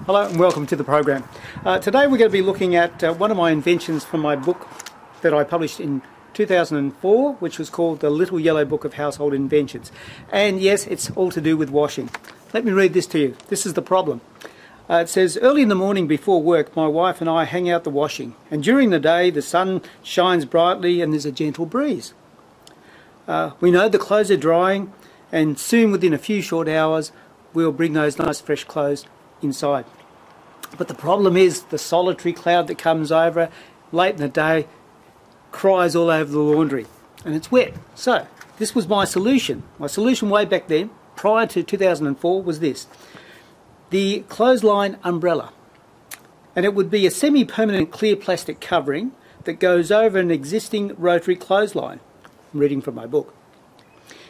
Hello and welcome to the program. Today we're going to be looking at one of my inventions from my book that I published in 2004, which was called The Little Yellow Book of Household Inventions. And yes, it's all to do with washing. Let me read this to you. This is the problem. It says, early in the morning before work, my wife and I hang out the washing. And during the day, the sun shines brightly and there's a gentle breeze. We know the clothes are drying, and soon within a few short hours, we'll bring those nice fresh clothes inside. But the problem is the solitary cloud that comes over late in the day cries all over the laundry and it's wet. So this was my solution. My solution way back then, prior to 2004, was this: the Clothesline Umbrella. And it would be a semi-permanent clear plastic covering that goes over an existing rotary clothesline. I'm reading from my book.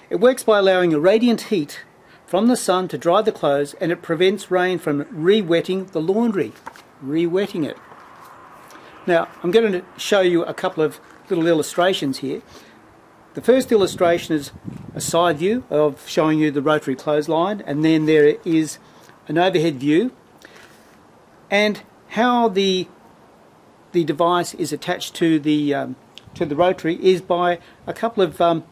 It works by allowing a radiant heat from the sun to dry the clothes, and it prevents rain from re-wetting the laundry. Re-wetting it. Now, I'm going to show you a couple of little illustrations here. The first illustration is a side view of showing you the rotary clothesline, and then there is an overhead view, and how the device is attached to the rotary is by a couple of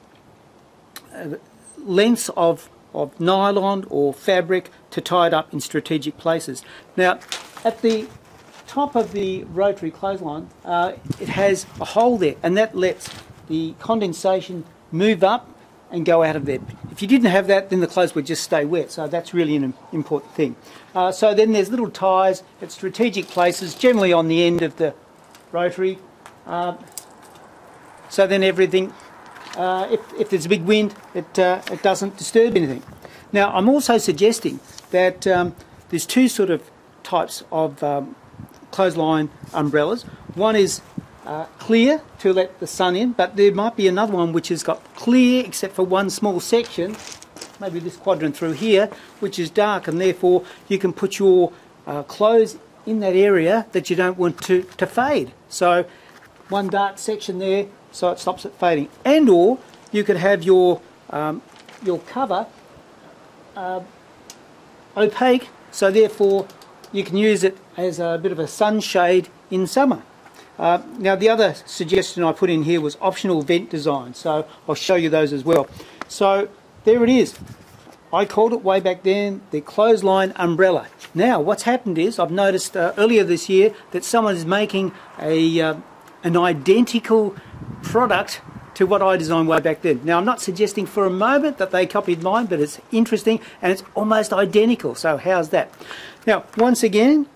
lengths of nylon or fabric to tie it up in strategic places. Now, at the top of the rotary clothesline, it has a hole there, and that lets the condensation move up and go out of there. If you didn't have that, then the clothes would just stay wet, so that's really an important thing. So then there's little ties at strategic places, generally on the end of the rotary, so then everything, if there's a big wind, it doesn't disturb anything. Now, I'm also suggesting that there's two sort of types of clothesline umbrellas. One is clear to let the sun in, but there might be another one which has got clear except for one small section, maybe this quadrant through here, which is dark, and therefore you can put your clothes in that area that you don't want to fade. So one dark section there, so it stops it fading. And or you could have your cover opaque, so therefore you can use it as a bit of a sunshade in summer. Now, the other suggestion I put in here was optional vent design, so I'll show you those as well. So there it is. I called it way back then the Clothesline Umbrella. Now, what's happened is I've noticed earlier this year that someone is making an identical product to what I designed way back then. Now, I'm not suggesting for a moment that they copied mine, but it's interesting and it's almost identical. So how's that? Now, once again,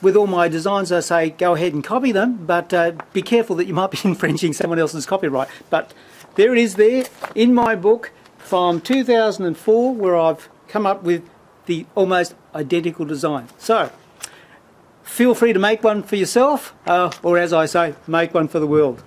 with all my designs, I say go ahead and copy them, but be careful that you might be infringing someone else's copyright. But there it is there in my book from 2004, where I've come up with the almost identical design. So feel free to make one for yourself, or as I say, make one for the world.